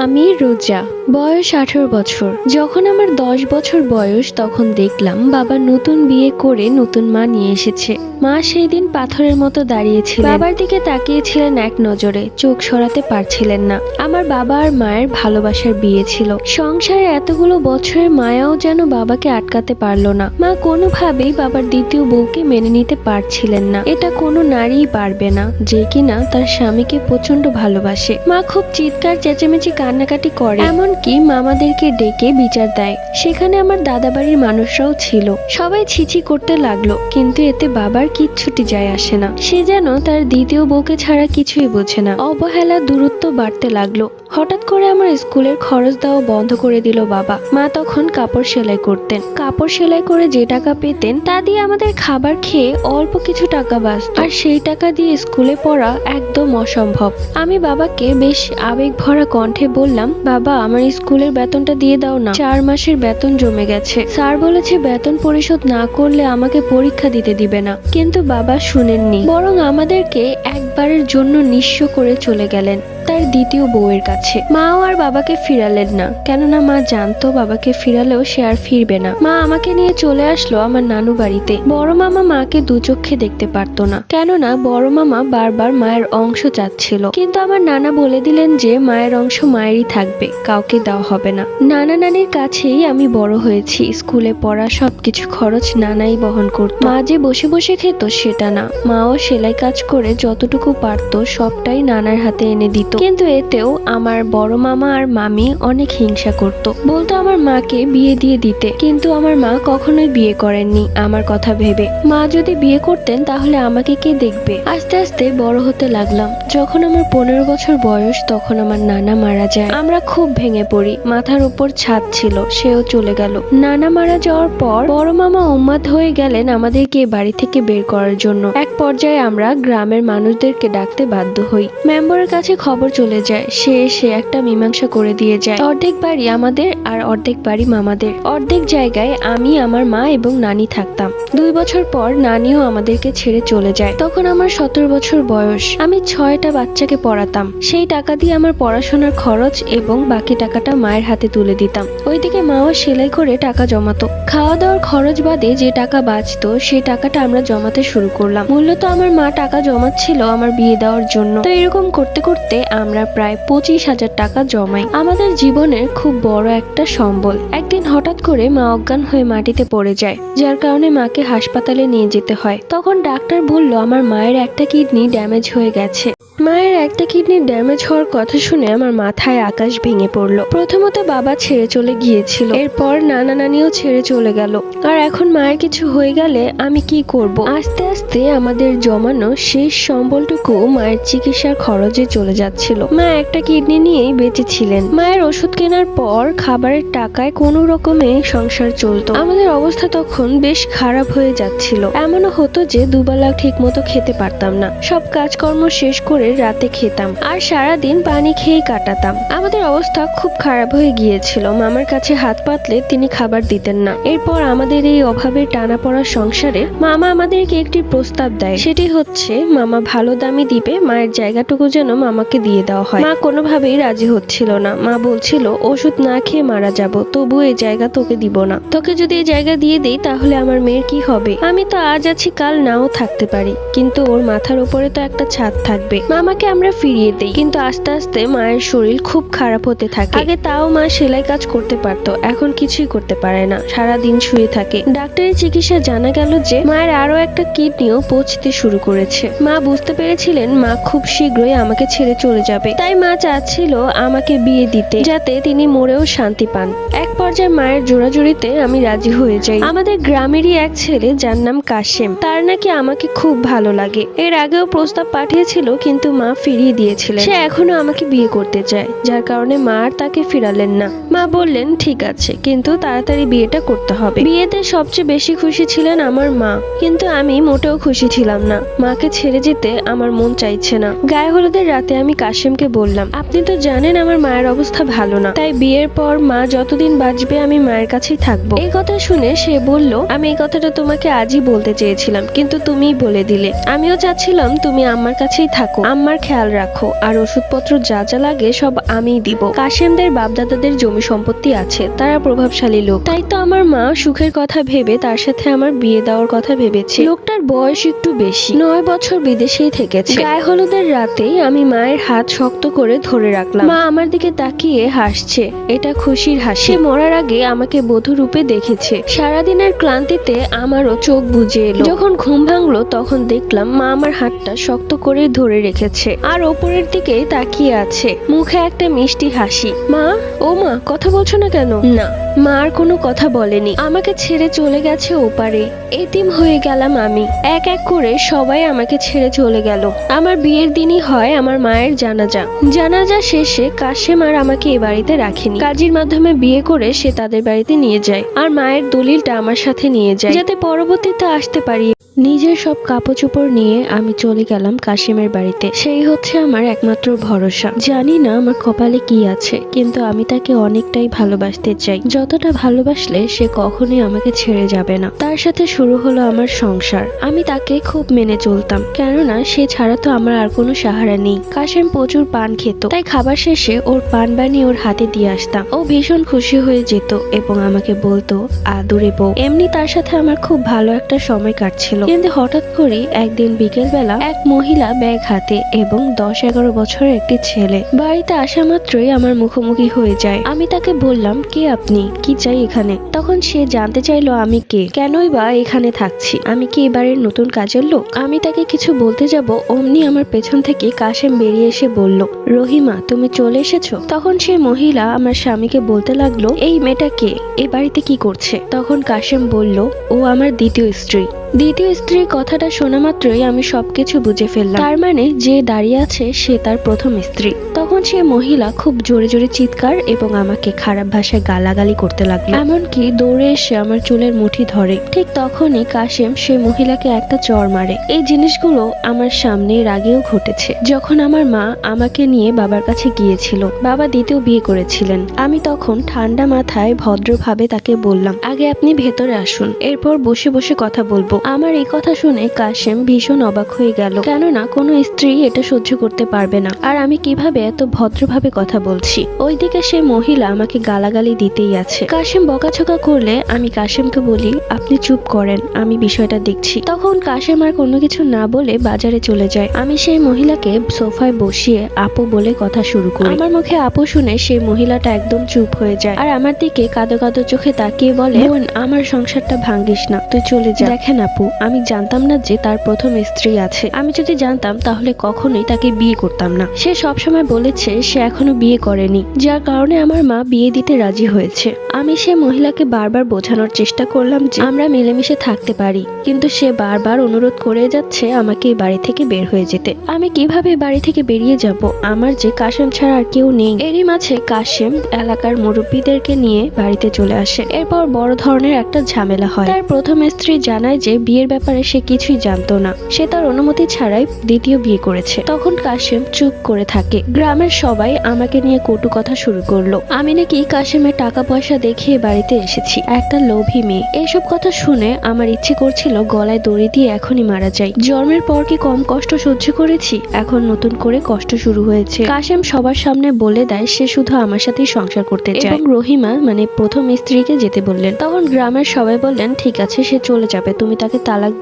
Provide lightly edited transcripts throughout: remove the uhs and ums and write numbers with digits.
আমি রোজা, বয়স 18 বছর। যখন আমার 10 বছর বয়স তখন দেখলাম বাবা নতুন বিয়ে করে নতুন মা নিয়ে এসেছে। মা সেই দিন পাথরের মতো দাঁড়িয়েছিলেন, বাবার দিকে তাকিয়েছিলেন এক নজরে, চোখ সরাতে পারছিলেন না। আমার বাবা আর মায়ের ভালোবাসার বিয়ে ছিল। সংসারে এতগুলো বছরের মায়াও যেন বাবাকে আটকাতে পারলো না। মা কোনোভাবেই বাবার দ্বিতীয় বউকে মেনে নিতে পারছিলেন না। এটা কোনো নারীই পারবে না যে কিনা তার স্বামীকে প্রচন্ড ভালোবাসে। মা খুব চিৎকার চেঁচামেচি কান্নাকাটি করে, এমনকি মামাদেরকে ডেকে বিচার দেয়। সেখানে আমার দাদাবাড়ির মানুষরাও ছিল। সবাই ছিছি করতে লাগলো, কিন্তু এতে বাবার কিচ্ছুটি যায় আসে না। সে যেন তার দ্বিতীয় বউকে ছাড়া কিছুই বোঝে না। অবহেলা দূরত্ব বাড়তে লাগলো। হঠাৎ করে আমার স্কুলের খরচ দেওয়া বন্ধ করে দিল বাবা। মা তখন কাপড় সেলাই করতেন। কাপড় সেলাই করে যে টাকা পেতেন তা দিয়ে আমাদের খাবার খেয়ে অল্প কিছু টাকা বাঁচত, আর সেই টাকা দিয়ে স্কুলে পড়া একদম অসম্ভব। আমি বাবাকে বেশ আবেগ ভরা কণ্ঠে বললাম, বাবা আমার স্কুলের বেতনটা দিয়ে দাও না, 4 মাসের বেতন জমে গেছে। স্যার বলেছে বেতন পরিশোধ না করলে আমাকে পরীক্ষা দিতে দিবে না। কিন্তু বাবা শুনেননি, বরং আমাদেরকে একবারের জন্য নিঃস্ব করে চলে গেলেন তার দ্বিতীয় বউয়ের কাছে। মাও আর বাবাকে ফিরালেন না, কেননা মা জানতো বাবাকে ফিরালেও সে আর ফিরবে না। মা আমাকে নিয়ে চলে আসলো আমার নানু বাড়িতে। বড় মামা মাকে দু চোখে দেখতে পারতো না, কেননা বড় মামা বারবার মায়ের অংশ চাচ্ছিল। কিন্তু আমার নানা বলে দিলেন যে মায়ের অংশ মায়েরই থাকবে, কাউকে দেওয়া হবে না। নানা নানির কাছেই আমি বড় হয়েছি। স্কুলে পড়া সবকিছু খরচ নানাই বহন করত। মা যে বসে বসে খেত সেটা না, মাও সেলাই কাজ করে যতটুকু পারতো সবটাই নানার হাতে এনে দিত। কিন্তু এতেও আমার বড় মামা আর মামি অনেক হিংসা করত, বলতো আমার মাকে বিয়ে দিয়ে দিতে। কিন্তু আমার মা কখনোই বিয়ে করেননি আমার কথা ভেবে। মা যদি বিয়ে করতেন তাহলে আমাকে কে দেখবে। আস্তে আস্তে বড় হতে লাগলাম। যখন আমার 15 বছর বয়স তখন আমার নানা মারা যায়। আমরা খুব ভেঙে পড়ি। মাথার উপর ছাদ ছিল, সেও চলে গেল। নানা মারা যাওয়ার পর বড় মামা উন্মাদ হয়ে গেলেন আমাদেরকে বাড়ি থেকে বের করার জন্য। এক পর্যায়ে আমরা গ্রামের মানুষদেরকে ডাকতে বাধ্য হই। মেম্বারের কাছে খবর চলে যায়। সে এসে একটা মীমাংসা করে দিয়ে যায়। অর্ধেক বাড়ি আমাদের আর অর্ধেক বাড়ি মামাদের। অর্ধেক জায়গায় আমি, আমার মা এবং নানি থাকতাম। 2 বছর পর নানিও আমাদেরকে ছেড়ে চলে যায়। তখন আমার 17 বছর বয়স। আমি 6টা বাচ্চাকে পড়াতাম। সেই টাকা দিয়ে আমার পড়াশোনার খরচ এবং বাকি টাকাটা মায়ের হাতে তুলে দিতাম। ওইদিকে মাও সেলাই করে টাকা জমাতো। খাওয়া দাওয়ার খরচ বাদে যে টাকা বাঁচতো সেই টাকাটা আমরা জমাতে শুরু করলাম। মূলত আমার মা টাকা জমাচ্ছিল আমার বিয়ে দেওয়ার জন্য। তো এরকম করতে করতে আমরা প্রায় 25,000 টাকা জমাই। আমাদের জীবনের খুব বড় একটা সম্বল। একদিন হঠাৎ করে মা অজ্ঞান হয়ে মাটিতে পড়ে যায়, যার কারণে মাকে হাসপাতালে নিয়ে যেতে হয়। তখন ডাক্তার বলল আমার মায়ের একটা কিডনি ড্যামেজ হয়ে গেছে। মায়ের একটা কিডনি ড্যামেজ হওয়ার কথা শুনে আমার মাথায় আকাশ ভেঙে পড়লো। প্রথমত বাবা ছেড়ে চলে গিয়েছিল, এরপর নানা নানিও ছেড়ে চলে গেল। আর এখন মায়ের কিছু হয়ে গেলে আমি কি করব? আস্তে আস্তে আমাদের জমানো শেষ সম্বলটুকু মায়ের চিকিৎসার খরচে চলে যাচ্ছিল। মা একটা কিডনি নিয়েই বেঁচে ছিলেন। মায়ের ওষুধ কেনার পর খাবারের টাকায় কোনো রকমে সংসার চলতো। আমাদের অবস্থা তখন বেশ খারাপ হয়ে যাচ্ছিল। এমনও হতো যে দুবেলা ঠিক মতো খেতে পারতাম না। সব কাজকর্ম শেষ করে রাতে খেতাম আর সারাদিন পানি খেয়ে কাটাতাম। আমাদের অবস্থা খুব খারাপ হয়ে গিয়েছিল। মামার কাছে হাত পাতলে তিনি খাবার দিতেন না। এরপর আমাদের এই অভাবের টানাপড়া সংসারে মামা আমাদেরকে একটি প্রস্তাব দেয়। সেটি হচ্ছে মামা ভালো দামি দিবে, মায়ের জায়গাটুকু যেন মামাকে দিয়ে দেওয়া হয়। মা কোনোভাবেই রাজি হচ্ছিল না। মা বলছিল ওষুধ না খেয়ে মারা যাব, তবু এই জায়গা তোকে দিব না। তোকে যদি এই জায়গা দিয়ে দেই তাহলে আমার মেয়ের কি হবে? আমি তো আজ আছি কাল নাও থাকতে পারি, কিন্তু ওর মাথার উপরে তো একটা ছাদ থাকবে। মামাকে আমরা ফিরিয়ে দেই, কিন্তু আস্তে আস্তে মায়ের শরীর খুব খারাপ হতে থাকে। আগে তাও মা সেলাই কাজ করতে পারতো, এখন কিছুই করতে পারে না, সারা দিন শুয়ে থাকে। ডাক্তারের চিকিৎসা জানা গেল যে মায়ের আরো একটা কিডনিও পচতে শুরু করেছে। মা বুঝতে পেরেছিলেন মা খুব শীঘ্রই আমাকে ছেড়ে চলে যাবে, তাই মা চাচ্ছিল আমাকে বিয়ে দিতে, যাতে তিনি মরেও শান্তি পান। এক পর্যায়ে মায়ের জোরাজুরিতে আমি রাজি হয়ে যাই। আমাদের গ্রামেরই এক ছেলে যার নাম কাশেম, তার নাকি আমাকে খুব ভালো লাগে। এর আগেও প্রস্তাব পাঠিয়েছিল, কিন্তু মা ফিরিয়ে দিয়েছিলেন। সে এখনো আমাকে বিয়ে করতে চায়, যার কারণে মা আর তাকে ফিরালেন না। মা বললেন ঠিক আছে, কিন্তু তাড়াতাড়ি বিয়েটা করতে হবে। বিয়েতে সবচেয়ে বেশি খুশি ছিলেন আমার মা, কিন্তু আমি মোটেও খুশি ছিলাম না। মাকে ছেড়ে যেতে আমার মন চাইছে না। গায়ে হলুদের রাতে আমি কাশেমকে বললাম, আপনি তো জানেন আমার মায়ের অবস্থা ভালো না, তাই বিয়ের পর মা যতদিন বাঁচবে আমি মায়ের কাছেই থাকবো। এই কথা শুনে সে বলল, আমি এই কথাটা তোমাকে আজই বলতে চেয়েছিলাম, কিন্তু তুমিই বলে দিলে। আমিও চাচ্ছিলাম তুমি আমার কাছেই থাকো। আম্মার খেয়াল রাখো, আর ওষুধপত্র যা যা লাগে সব আমিই দিব। কাশেমদের বাপদাদাদের জমি সম্পত্তি আছে, তারা প্রভাবশালী লোক, তাই তো আমার মা সুখের কথা ভেবে তার সাথে আমার বিয়ে দেওয়ার কথা ভেবেছে। লোকটার বয়স একটু বেশি, 9 বছর বিদেশেই থেকেছে। গায়ে হলুদের রাতেই আমি মায়ের হাত শক্ত করে ধরে রাখলাম। মা আমার দিকে তাকিয়ে হাসছে, এটা খুশির হাসি। মরার আগে আমাকে বধূ রূপে দেখেছে। সারাদিনের ক্লান্তিতে আমারও চোখ বুজে এলো। যখন ঘুম ভাঙলো তখন দেখলাম মা আমার হাতটা শক্ত করে ধরে রেখেছে আর ওপরের দিকে তাকিয়ে আছে, মুখে একটা মিষ্টি হাসি। মা, ও মা, কথা বলছো না কেন? না, মা আর কোনো কথা বলেনি, আমাকে ছেড়ে চলে গেছে ওপারে। এতিম হয়ে গেলাম আমি। এক এক করে সবাই আমাকে ছেড়ে চলে গেল। আমার বিয়ের দিনই হয় আমার মায়ের জানাজা। জানাজা শেষে কাশেম আর আমাকে এ বাড়িতে রাখেনি। কাজীর মাধ্যমে বিয়ে করে সে তাদের বাড়িতে নিয়ে যায় আর মায়ের দলিলটা আমার সাথে নিয়ে যায়, যাতে পরবর্তীতে আসতে পারি। নিজের সব কাপড় চোপড় নিয়ে আমি চলে গেলাম কাশেমের বাড়িতে। সেই হচ্ছে আমার একমাত্র ভরসা। জানি না আমার কপালে কি আছে, কিন্তু আমি তাকে অনেকটাই ভালোবাসতে চাই, যতটা ভালোবাসলে সে কখনোই আমাকে ছেড়ে যাবে না। তার সাথে শুরু হলো আমার সংসার। আমি তাকে খুব মেনে চলতাম, কেননা সে ছাড়া তো আমার আর কোনো সাহারা নেই। কাশেম প্রচুর পান খেত, তাই খাবার শেষে ওর পান বানিয়ে ওর হাতে দিয়ে আসতাম। ও ভীষণ খুশি হয়ে যেত এবং আমাকে বলতো, আদুরে বউ। এমনি তার সাথে আমার খুব ভালো একটা সময় কাটছিল। কিন্তু হঠাৎ করে একদিন বিকেল বেলা এক মহিলা ব্যাগ হাতে এবং 10-11 বছরের একটি ছেলে বাড়িতে আসা মাত্রই আমার মুখোমুখি হয়ে যায়। আমি তাকে বললাম, কে আপনি, কি চাই এখানে? তখন সে জানতে চাইলো আমি কে, কেনই বা এখানে থাকছি, আমি কি এবারের নতুন কাজের লোক। আমি তাকে কিছু বলতে যাব, অমনি আমার পেছন থেকে কাশেম বেরিয়ে এসে বলল, রহিমা, তুমি চলে এসেছো। তখন সেই মহিলা আমার স্বামীকে বলতে লাগলো, এই মেয়েটা কে, এ বাড়িতে কি করছে? তখন কাশেম বলল, ও আমার দ্বিতীয় স্ত্রী। দ্বিতীয় স্ত্রীর কথাটা শোনা মাত্রই আমি সবকিছু বুঝে ফেললাম। তার মানে যে দাঁড়িয়ে আছে সে তার প্রথম স্ত্রী। তখন সে মহিলা খুব জোরে জোরে চিৎকার এবং আমাকে খারাপ ভাষায় গালাগালি করতে লাগলো, এমনকি দৌড়ে এসে আমার চুলের মুঠি ধরে। ঠিক তখনই কাশেম সে মহিলাকে একটা চড় মারে। এই জিনিসগুলো আমার সামনে এর আগেও ঘটেছে, যখন আমার মা আমাকে নিয়ে বাবার কাছে গিয়েছিল। বাবা দ্বিতীয় বিয়ে করেছিলেন। আমি তখন ঠান্ডা মাথায় ভদ্রভাবে তাকে বললাম, আগে আপনি ভেতরে আসুন, এরপর বসে বসে কথা বলবো। আমার এই কথা শুনে কাশেম ভীষণ অবাক হয়ে গেল, কেননা কোনো স্ত্রী এটা সহ্য করতে পারবে না। আর আমি কিভাবে এত ভদ্রভাবে কথা বলছি। ওইদিকে সে মহিলা আমাকে গালাগালি দিতেই আছে। কাশেম বকাঝকা করলে আমি কাশেমকে বলি, আপনি চুপ করেন, আমি বিষয়টা দেখছি। তখন কাশেম আর কোনো কিছু না বলে বাজারে চলে যায়। আমি সেই মহিলাকে সোফায় বসিয়ে আপু বলে কথা শুরু করি। আমার মুখে আপু শুনে সেই মহিলাটা একদম চুপ হয়ে যায় আর আমার দিকে কাঁদো কাঁদো চোখে তাকিয়ে বলে, বোন, আমার সংসারটা ভাঙ্গিস না, তুই চলে যা। দেখেন আপু, আমি জানতাম না যে তার প্রথম স্ত্রী আছে। আমি যদি জানতাম তাহলে কখনোই তাকে বিয়ে করতাম না। সে সবসময় বলেছে সে এখনো বিয়ে করেনি, যার কারণে আমার মা বিয়ে দিতে রাজি হয়েছে। আমি সে মহিলাকে বারবার বোঝানোর চেষ্টা করলাম যে আমরা মিলেমিশে থাকতে পারি, কিন্তু সে বারবার অনুরোধ করে যাচ্ছে আমাকে এই বাড়ি থেকে বের হয়ে যেতে। আমি কিভাবে বাড়ি থেকে বেরিয়ে যাব? আমার যে কাশেম ছাড়া আর কেউ নেই। এরই মাঝে কাশেম এলাকার মুরব্বীদেরকে নিয়ে বাড়িতে চলে আসে। এরপর বড় ধরনের একটা ঝামেলা হয়। তার প্রথম স্ত্রী জানায় যে বিয়ের ব্যাপারে সে কিছুই জানতো না, সে তার অনুমতি ছাড়াই দ্বিতীয় বিয়ে করেছে। তখন কাশেম চুপ করে থাকে। গ্রামের সবাই আমাকে নিয়ে কটু কথা শুরু করলো, আমি নাকি কাশেমের টাকা পয়সা দেখিয়ে বাড়িতে এসেছি, একটা লোভী মেয়ে। এইসব কথা শুনে আমার ইচ্ছে করছিল গলায় দড়ি দিয়ে এখনই মারা যাই। জন্মের পর কি কম কষ্ট সহ্য করেছি, এখন নতুন করে কষ্ট শুরু হয়েছে। কাশেম সবার সামনে বলে দেয় সে শুধু আমার সাথেই সংসার করতে চায় এবং রহিমা মানে প্রথম স্ত্রীকে যেতে বললেন। তখন গ্রামের সবাই বললেন, ঠিক আছে, সে চলে যাবে, তুমি তাকে তালাক।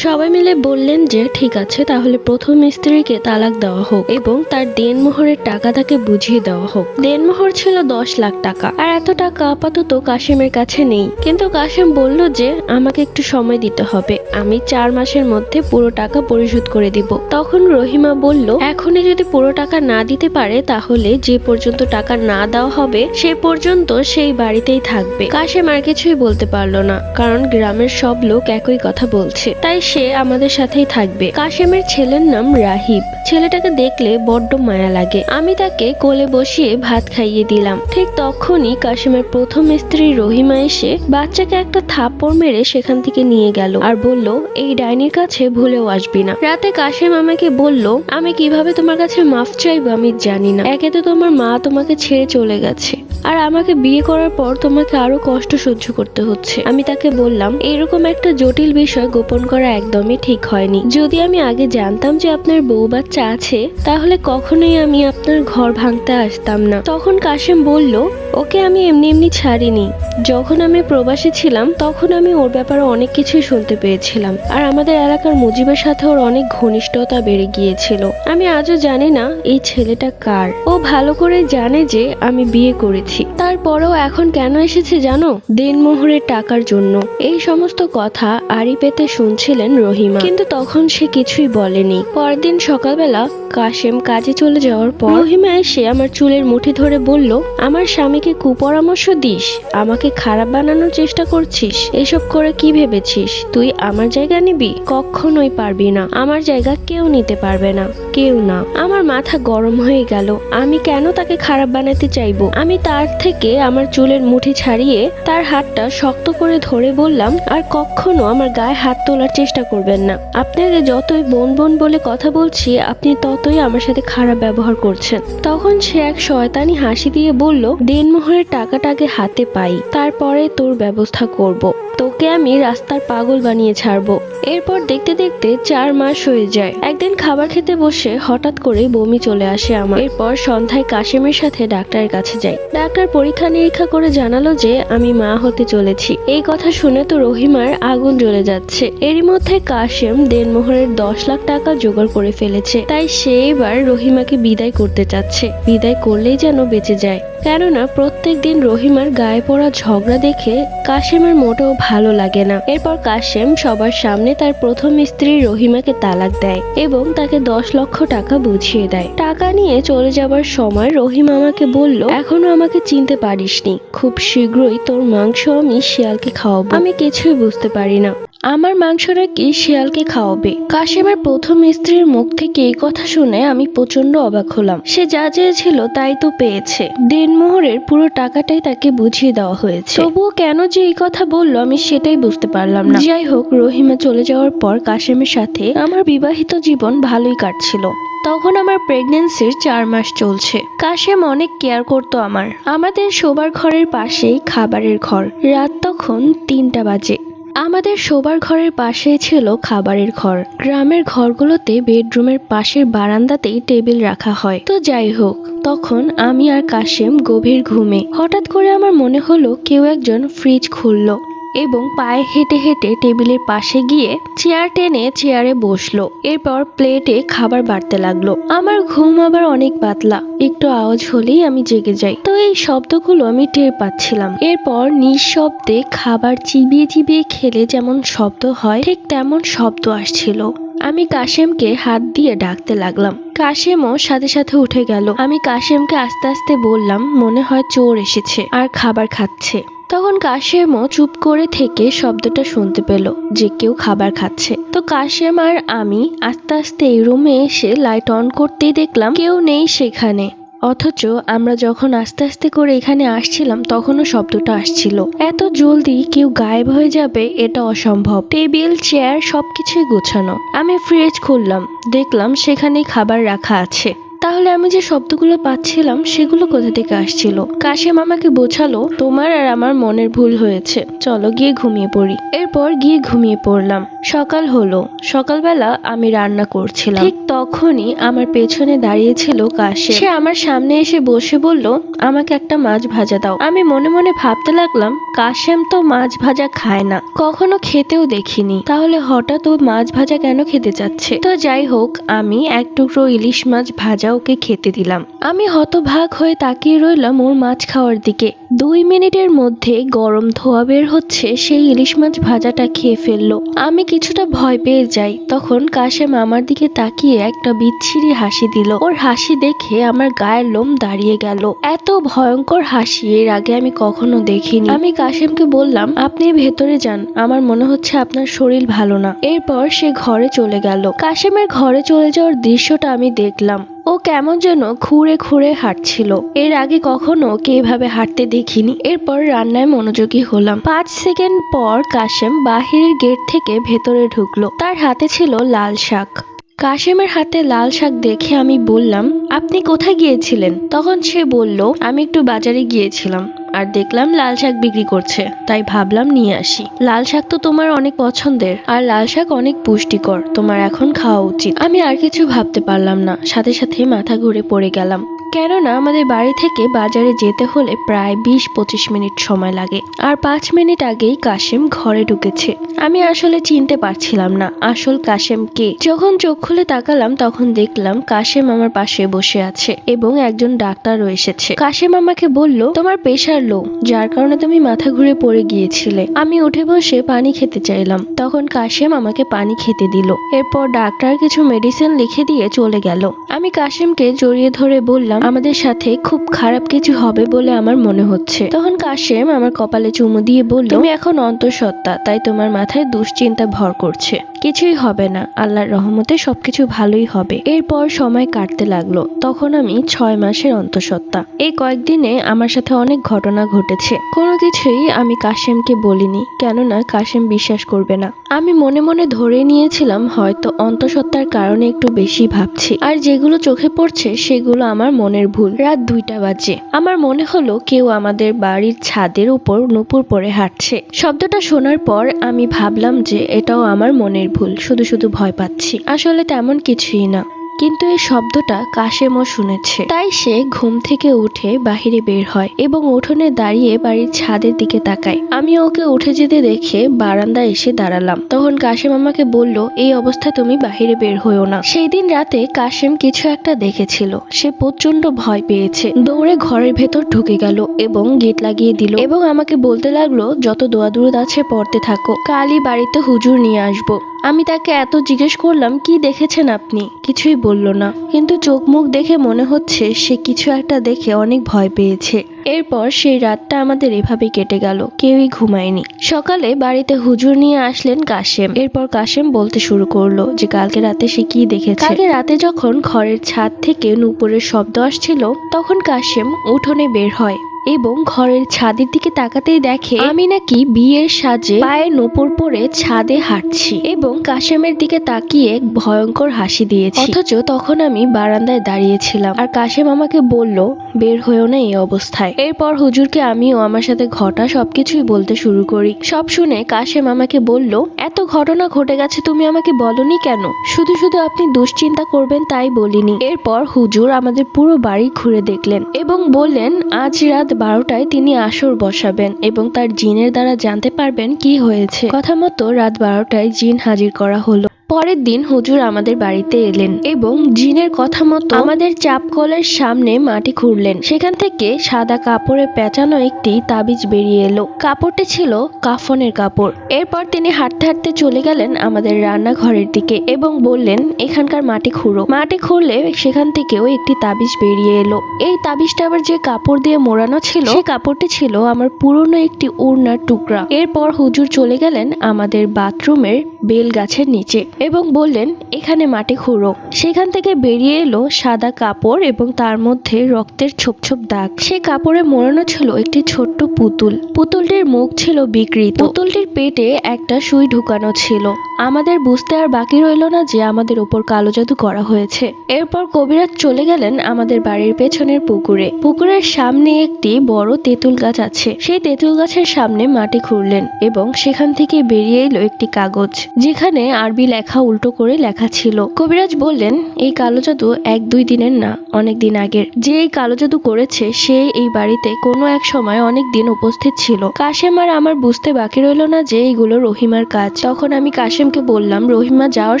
সবাই মিলে বললেন যে ঠিক আছে, তাহলে প্রথম স্ত্রীকে তালাক দেওয়া হোক এবং তার দেনমোহরের টাকা তাকে বুঝিয়ে দেওয়া হোক। দেনমোহর ছিল 10 লাখ টাকা, আর এত টাকা আপাতত কাশেমের কাছে নেই। কিন্তু কাশেম বলল যে আমাকে একটু সময় দিতে হবে, আমি 4 মাসের মধ্যে পুরো টাকা পরিশোধ করে দিব। তখন রহিমা বলল, এখনই যদি পুরো টাকা না দিতে পারে তাহলে যে পর্যন্ত টাকা না দেওয়া হবে সে পর্যন্ত সেই বাড়িতেই থাকবে। কাশেম আর কিছুই বলতে পারলো না, কারণ গ্রামের সব লোক একই কথা বলছে, তাই সে আমাদের সাথেই থাকবে। কাশেমের ছেলের নাম রাহিব। ছেলেটাকে দেখলে বড্ড মায়া লাগে। আমি তাকে কোলে বসিয়ে ভাত খাইয়ে দিলাম। ঠিক তখনই কাশেমের প্রথম স্ত্রী রহিমা এসে বাচ্চাকে একটা থাপ্পড় মেরে সেখান থেকে নিয়ে গেল আর বলল, এই ডাইনির কাছে ভুলেও আসবি না। রাতে কাশেম আমাকে বলল, আমি কিভাবে তোমার কাছে মাফ চাইবো আমি জানি না। একে তো তোমার মা তোমাকে ছেড়ে চলে গেছে, আর আমাকে বিয়ে করার পর তোমাকে আরো কষ্ট সহ্য করতে হচ্ছে। আমি তাকে বললাম, এরকম একটা জটিল বিষয় গোপন করা একদমই ঠিক হয়নি। যদি আমি আগে জানতাম যে আপনার বউ বাচ্চা আছে, তাহলে কখনোই আমি আপনার ঘর ভাঙতে আসতাম না। তখন কাশেম বলল, ওকে আমি এমনি এমনি ছাড়িনি। যখন আমি প্রবাসী ছিলাম তখন আমি ওর ব্যাপারে অনেক কিছুই শুনতে পেয়েছিলাম, আর আমাদের এলাকার মুজিবের সাথে ওর অনেক ঘনিষ্ঠতা বেড়ে গিয়েছিল। আমি আজও জানি না এই ছেলেটা কার। ও ভালো করে জানে যে আমি বিয়ে করেছি, তারপরেও এখন কেন এসেছে জানো? দেনমোহরের টাকার জন্য। এই সমস্ত কথা আড়ি পেতে শুনছিলেন রহিমা, কিন্তু তখন সে কিছুই বলেনি। পরদিন সকালবেলা কাশেম কাজে চলে যাওয়ার পর রহিমা এসে আমার চুলের মুঠি ধরে বলল, আমার স্বামীকে কুপরামর্শ দিস, আমাকে খারাপ বানানোর চেষ্টা করছিস। এসব করে কি ভেবেছিস তুই আমার জায়গা নিবি? কখনোই পারবি না। আমার জায়গা কেউ নিতে পারবে না, কেউ না। আমার মাথা গরম হয়ে গেল। আমি কেন তাকে খারাপ বানাতে চাইবো? আমি তার থেকে আমার চুলের মুঠি ছাড়িয়ে তার হাতটা শক্ত করে ধরে বললাম, আর কখনো আমার গায়ে হাত তোলার চেষ্টা করবেন না। আপনাকে যতই বোন বোন বলে কথা বলছি, আপনি ততই আমার সাথে খারাপ ব্যবহার করছেন। তখন সে এক শয়তানি হাসি দিয়ে বলল, দেনমোহরের টাকাটা আগে হাতে পাই, তারপরে তোর ব্যবস্থা করব। তোকে আমি রাস্তার পাগল বানিয়ে ছাড়বো। এরপর দেখতে দেখতে 4 মাস হয়ে যায়। একদিন খাবার খেতে বসে হঠাৎ করে বমি চলে আসে আমার। এরপর সন্ধ্যায় কাশেমের সাথে ডাক্তারের কাছে যাই। ডাক্তার পরীক্ষা নিরীক্ষা করে জানালো যে আমি মা হতে চলেছি। এই কথা শুনে তো রহিমার আগুন জ্বলে যাচ্ছে। এরই মধ্যে কাশেম দেনমোহরের 10 লাখ টাকা জোগাড় করে ফেলেছে। তাই সে এবার রহিমাকে বিদায় করতে চাচ্ছে। বিদায় করলেই যেন বেঁচে যায়। কেননা প্রত্যেক দিন রহিমার গায়ে পড়া ঝগড়া দেখে কাশেমের মোটেও ভালো লাগে না। এরপর কাশেম সবার সামনে তার প্রথম স্ত্রী রহিমাকে তালাক দেয় এবং তাকে 10 লক্ষ টাকা বুঝিয়ে দেয়। টাকা নিয়ে চলে যাবার সময় রহিমা আমাকে বলল, এখনো আমাকে চিনতে পারিসনি, খুব শীঘ্রই তোর মাংস আমি শিয়ালকে খাওয়াবো। আমি কিছুই বুঝতে পারি না, আমার মাংসটা কি শিয়ালকে খাওয়াবে? কাশেমের প্রথম স্ত্রীর মুখ থেকে এই কথা শুনে আমি প্রচন্ড অবাক হলাম। সে যা চেয়েছিল তাই তো পেয়েছে। দেনমোহরের পুরো টাকাটাই তাকে বুঝিয়ে দেওয়া হয়েছে। তবুও কেন যে এই কথা বললো আমি সেটাই বুঝতে পারলাম না। যাই হোক, রহিমা চলে যাওয়ার পর কাশেমের সাথে আমার বিবাহিত জীবন ভালোই কাটছিল। তখন আমার প্রেগন্যান্সির 4 মাস চলছে। কাশেম অনেক কেয়ার করতো আমার। আমাদের শোবার ঘরের পাশেই খাবারের ঘর। রাত তখন 3টা বাজে। আমাদের শোবার ঘরের পাশেই ছিল খাবারের ঘর। গ্রামের ঘরগুলোতে বেডরুমের পাশের বারান্দাতেই টেবিল রাখা হয়। তো যাই হোক, তখন আমি আর কাশেম গভীর ঘুমে। হঠাৎ করে আমার মনে হলো কেউ একজন ফ্রিজ খুললো এবং পায়ে হেঁটে হেঁটে টেবিলের পাশে গিয়ে চেয়ার টেনে চেয়ারে বসলো। এরপর প্লেটে খাবার বাড়তে লাগলো। আমার ঘুম আবার অনেক পাতলা, একটু আওয়াজ হলেই আমি জেগে যাই। তো এই শব্দগুলো আমি টের পাচ্ছিলাম। এরপর নিঃশব্দে খাবার চিবিয়ে চিবিয়ে খেলে যেমন শব্দ হয়, ঠিক তেমন শব্দ আসছিল। আমি কাশেমকে হাত দিয়ে ডাকতে লাগলাম। কাশেমও সাথে সাথে উঠে গেল। আমি কাশেমকে আস্তে আস্তে বললাম, মনে হয় চোর এসেছে আর খাবার খাচ্ছে। তখন কাশেমও চুপ করে থেকে শব্দটা শুনতে পেল যে কেউ খাবার খাচ্ছে। তো কাশেম আর আমি আস্তে আস্তে এই রুমে এসে লাইট অন করতেই দেখলাম কেউ নেই সেখানে। অথচ আমরা যখন আস্তে আস্তে করে এখানে আসছিলাম তখনও শব্দটা আসছিল। এত জলদি কেউ গায়েব হয়ে যাবে এটা অসম্ভব। টেবিল চেয়ার সবকিছুই গোছানো। আমি ফ্রিজ খুললাম, দেখলাম সেখানে খাবার রাখা আছে। তাহলে আমি যে শব্দগুলো পাচ্ছিলাম সেগুলো কোথা থেকে আসছিল? কাশেম আমাকে বোঝালো, তোমার আর আমার মনের ভুল হয়েছে, চলো গিয়ে ঘুমিয়ে পড়ি। এরপর গিয়ে ঘুমিয়ে পড়লাম। সকাল হলো। সকালবেলা আমি রান্না করছিলাম। ঠিক তখনই আমার পেছনে দাঁড়িয়েছিল কাশেম। সে আমার সামনে এসে বসে বলল, আমাকে একটা মাছ ভাজা দাও। আমি মনে মনে ভাবতে লাগলাম, কাশেম তো মাছ ভাজা খায় না, কখনো খেতেও দেখিনি, তাহলে হঠাৎ ও মাছ ভাজা কেন খেতে চাচ্ছে? তো যাই হোক, আমি এক টুকরো ইলিশ মাছ ভাজা ওকে খেতে দিলাম। আমি হতভাগ হয়ে তাকিয়ে রইলাম ওর মাছ খাওয়ার দিকে। 2 মিনিটের মধ্যে গরম ধোয়া বের হচ্ছে, সেই ইলিশ মাছ ভাজাটা খেয়ে ফেললো। আমি কিছুটা ভয় পেয়ে যাই। তখন কাশেম আমার দিকে তাকিয়ে একটা বিচ্ছিরি হাসি দিল। ওর হাসি দেখে আমার গায়ের লোম দাঁড়িয়ে গেল। এত ভয়ঙ্কর হাসি এর আগে আমি কখনো দেখিনি। আমি কাশেমকে বললাম, আপনি ভেতরে যান, আমার মনে হচ্ছে আপনার শরীর ভালো না। এরপর সে ঘরে চলে গেল। কাশেমের ঘরে চলে যাওয়ার দৃশ্যটা আমি দেখলাম। ও কেমন যেন খুঁড়ে খুঁড়ে হাঁটছিল। এর আগে কখনো ওকে এভাবে হাঁটতে দেখিনি। এরপর রান্নায় মনোযোগী হলাম। 5 সেকেন্ড পর কাশেম বাহিরের গেট থেকে ভেতরে ঢুকলো। তার হাতে ছিল লাল শাক। কাশেমের হাতে লাল শাক দেখে আমি বললাম, আপনি কোথায় গিয়েছিলেন? তখন সে বলল, আমি একটু বাজারে গিয়েছিলাম আর দেখলাম লাল শাক বিক্রি করছে, তাই ভাবলাম নিয়ে আসি। লাল শাক তো তোমার অনেক পছন্দের, আর লাল শাক অনেক পুষ্টিকর, তোমার এখন খাওয়া উচিত। আমি আর কিছু ভাবতে পারলাম না, সাথে সাথে মাথা ঘুরে পড়ে গেলাম। কেননা আমাদের বাড়ি থেকে বাজারে যেতে হলে প্রায় ২০-২৫ মিনিট সময় লাগে, আর ৫ মিনিট আগেই কাশেম ঘরে ঢুকেছে। আমি আসলে চিনতে পারছিলাম না আসল কাশেম কে। যখন চোখ খুলে তাকালাম তখন দেখলাম কাশেম আমার পাশে বসে আছে এবং একজন ডাক্তারও এসেছে। কাশেম আমাকে বলল, তোমার প্রেশার লো, যার কারণে তুমি মাথা ঘুরে পড়ে গিয়েছিলে। আমি উঠে বসে পানি খেতে চাইলাম, তখন কাশেম আমাকে পানি খেতে দিল। এরপর ডাক্তার কিছু মেডিসিন লিখে দিয়ে চলে গেল। আমি কাশেমকে জড়িয়ে ধরে বললাম, আমাদের সাথে খুব খারাপ কিছু হবে বলে আমার মনে হচ্ছে। তখন কাশেম আমার কপালে চুমু দিয়ে বলল, তুমি এখন অন্তঃসত্ত্বা, তাই তোমার মাথায় দুশ্চিন্তা ভর করছে। কিছুই হবে না, আল্লাহর রহমতে সবকিছু ভালোই হবে। এরপর সময় কাটতে লাগলো। তখন আমি 6 মাসের অন্তঃসত্ত্বা। এই কয়েকদিনে আমার সাথে অনেক ঘটনা ঘটেছে। কোনো কিছুই আমি কাশেমকে বলিনি, কেননা কাশেম বিশ্বাস করবে না। আমি মনে মনে ধরে নিয়েছিলাম হয়তো অন্তঃসত্ত্বার কারণে একটু বেশি ভাবছি, আর যেগুলো চোখে পড়ছে সেগুলো আমার মনের ভুল। রাত 2টা বাজে। আমার মনে হলো কেউ আমাদের বাড়ির ছাদের উপর নূপুর পরে হাঁটছে। শব্দটা শোনার পর আমি ভাবলাম যে এটাও আমার মনের ভুল, শুধু শুধু ভয় পাচ্ছি। আসলে তেমন কিছুই না, কিন্তু এই শব্দটা কাশেমও শুনেছে। তাই সে ঘুম থেকে উঠে বাহিরে বের হয় এবং উঠোনে দাঁড়িয়ে বাড়ির ছাদের দিকে তাকায়। আমি ওকে উঠে যেতে দেখে বারান্দায় এসে দাঁড়ালাম। তখন কাশেম আমাকে বলল, এই অবস্থায় তুমি বাহিরে বের হইও না। সেই দিন রাতে কাশেম কিছু একটা দেখেছিল। সে প্রচন্ড ভয় পেয়েছে, দৌড়ে ঘরের ভেতর ঢুকে গেল এবং গেট লাগিয়ে দিল এবং আমাকে বলতে লাগলো, যত দোয়া দুরুদ আছে পড়তে থাকো, কালই বাড়িতে হুজুর নিয়ে আসবো। আমি তাকে এত জিজ্ঞেস করলাম, কি দেখেছেন আপনি? কিছুই বলল না, কিন্তু চোখ মুখ দেখে মনে হচ্ছে সে কিছু একটা দেখে অনেক ভয় পেয়েছে। এরপর সেই রাতটা আমাদের এভাবে কেটে গেল, কেউই ঘুমায়নি। সকালে বাড়িতে হুজুর নিয়ে আসলেন কাশেম। এরপর কাশেম বলতে শুরু করলো যে কালকে রাতে সে কি দেখেছে। কালকে রাতে যখন ঘরের ছাদ থেকে নূপুরের শব্দ আসছিল, তখন কাশেম উঠোনে বের হয় এবং ঘরের ছাদের দিকে তাকাতেই দেখে আমি নাকি বিয়ের সাজে পায়ে নূপুর পরে ছাদে হাঁটছি এবং কাশেমের দিকে তাকিয়ে ভয়ঙ্কর হাসি দিয়েছি। অথচ তখন আমি বারান্দায় দাঁড়িয়েছিলাম, আর কাশেম আমাকে বলল, বের হয়েও না এই অবস্থায়। এরপর হুজুরকে আমিও আমার সাথে ঘটা সবকিছুই বলতে শুরু করি। সব শুনে কাশেম আমাকে বলল, এত ঘটনা ঘটে গেছে, তুমি আমাকে বলনি কেন? শুধু শুধু আপনি দুশ্চিন্তা করবেন তাই বলিনি। এরপর হুজুর আমাদের পুরো বাড়ি ঘুরে দেখলেন এবং বললেন, আজ রাত 12টায় তিনি আসর বসাবেন এবং তার জিনের দ্বারা জানতে পারবেন কি হয়েছে। কথা মতো রাত 12টায় জিন হাজির করা হলো। পরের দিন হুজুর আমাদের বাড়িতে এলেন এবং জিনের কথা মতো আমাদের চাপকলের সামনে মাটি খুঁড়লেন। সেখান থেকে সাদা কাপড়ে পেঁচানো একটি তাবিজ বেরিয়ে এলো। কাপড়টি ছিল কাফনের কাপড়। এরপর তিনি হাঁটতে হাঁটতে চলে গেলেন আমাদের রান্নাঘরের দিকে এবং বললেন, এখানকার মাটি খুঁড়ো। মাটি খুঁড়লে সেখান থেকেও একটি তাবিজ বেরিয়ে এলো। এই তাবিজটা আবার যে কাপড় দিয়ে মোড়ানো ছিল, সেই কাপড়টি ছিল আমার পুরনো একটি ওড়নার টুকরা। এরপর হুজুর চলে গেলেন আমাদের বাথরুমের বেল গাছের নিচে এবং বললেন, এখানে মাটি খুঁড়ো। সেখান থেকে বেরিয়ে এলো সাদা কাপড় এবং তার মধ্যে রক্তের ছোপ ছোপ দাগ। সেই কাপড়ে মোড়ানো ছিল একটি ছোট্ট পুতুল। পুতুলটির মুখ ছিল বিকৃত। পুতুলটির পেটে একটা সুই ঢুকানো ছিল। আমাদের বুঝতে আর বাকি রইল না যে আমাদের উপর কালো জাদু করা হয়েছে। এরপর কবিরাজ চলে গেলেন আমাদের বাড়ির পেছনের পুকুরে। পুকুরের সামনে একটি বড় তেঁতুল গাছ আছে। সেই তেঁতুল গাছের সামনে মাটি খুঁড়লেন এবং সেখান থেকে বেরিয়ে এলো একটি কাগজ, যেখানে আরবি লেখা উল্টো করে লেখা ছিল। কবিরাজ বললেন, এই কালো জাদু 1-2 দিনের না, অনেক দিন আগের। যে এই কালো জাদু করেছে সে এই বাড়িতে কোনো এক সময় অনেক দিন উপস্থিত ছিল। কাশেম আর আমার বুঝতে বাকি রইল না যে এইগুলো রহিমার কাজ। তখন আমি কাশেমকে বললাম, রহিমা যাওয়ার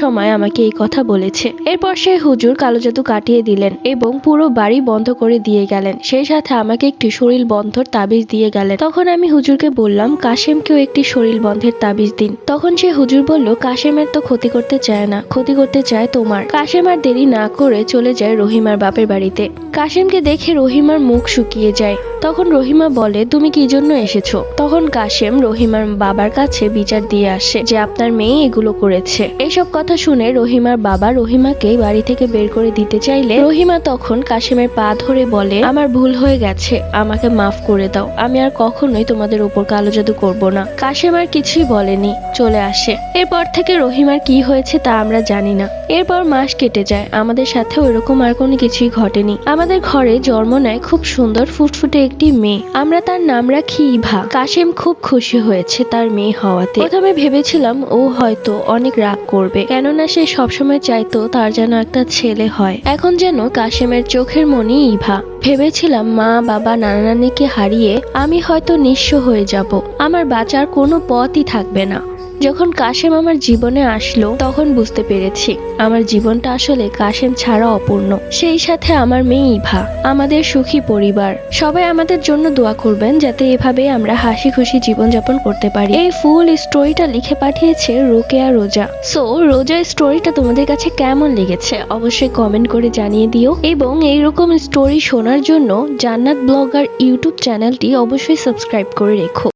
সময় আমাকে এই কথা বলেছে। এরপর সেই হুজুর কালো জাদু কাটিয়ে দিলেন এবং পুরো বাড়ি বন্ধ করে দিয়ে গেলেন। সেই সাথে আমাকে একটি শরীর বন্ধর তাবিজ দিয়ে গেলেন। তখন আমি হুজুরকে বললাম, কাশেমকেও একটি শরীর বন্ধের তাবিজ দিন। তখন সে হুজুর বলল, কাশেমের তো ক্ষতি করতে চায় না, ক্ষতি করতে চায় তোমার। কাশেম আর দেরি না করে চলে যায় রহিমার বাপের বাড়িতে। কাশেমকে দেখে রহিমার মুখ শুকিয়ে যায়। তখন রহিমা বলে, তুমি কি জন্য এসেছো? তখন কাশেম রহিমার বাবার কাছে বিচার দিয়ে আসে যে আপনার মেয়ে এগুলো করেছে। এসব কথা শুনে রহিমার বাবা রহিমাকে বাড়ি থেকে বের করে দিতে চাইলে রহিমা তখন কাশেমের পা ধরে বলে, আমার ভুল হয়ে গেছে, আমাকে মাফ করে দাও, আমি আর কখনোই তোমাদের উপর কালো জাদু করব না। কাশেম আর কিছুই বলেনি, চলে আসে। এরপর থেকে রহিমার কি হয়েছে তা আমরা জানি না। এরপর মাস কেটে যায়, আমাদের সাথে ওইরকম আর কোনো কিছুই ঘটেনি। আমাদের ঘরে জন্ম নেয় খুব সুন্দর ফুটফুটে একটি মেয়ে, আমরা তার নাম রাখি ইভা। কাশেম খুব খুশি হয়েছে তার মেয়ে হওয়াতে। প্রথমে ভেবেছিলাম ও হয়তো অনেক রাগ করবে, কেননা সে সবসময় চাইতো তার যেন একটা ছেলে হয়। এখন যেন কাশেমের চোখের মনি ইভা। ভেবেছিলাম মা বাবা নানা নানিকে হারিয়ে আমি হয়তো নিঃস্ব হয়ে যাব, আমার বাঁচার কোনো পথই থাকবে না। যখন কাশেম আমার জীবনে আসলো তখন বুঝতে পেরেছি আমার জীবনটা আসলে কাশেম ছাড়া অপূর্ণ, সেই সাথে আমার মেয়ে ইভা, আমাদের সুখী পরিবার। সবাই আমাদের জন্য দোয়া করবেন যাতে এভাবে আমরা হাসি খুশি জীবনযাপন করতে পারি। এই ফুল স্টোরিটা লিখে পাঠিয়েছে রোকেয়া রোজা। সো রোজা স্টোরিটা তোমাদের কাছে কেমন লেগেছে অবশ্যই কমেন্ট করে জানিয়ে দিও, এবং এইরকম স্টোরি শোনার জন্য জান্নাত ব্লগার ইউটিউব চ্যানেলটি অবশ্যই সাবস্ক্রাইব করে রেখো।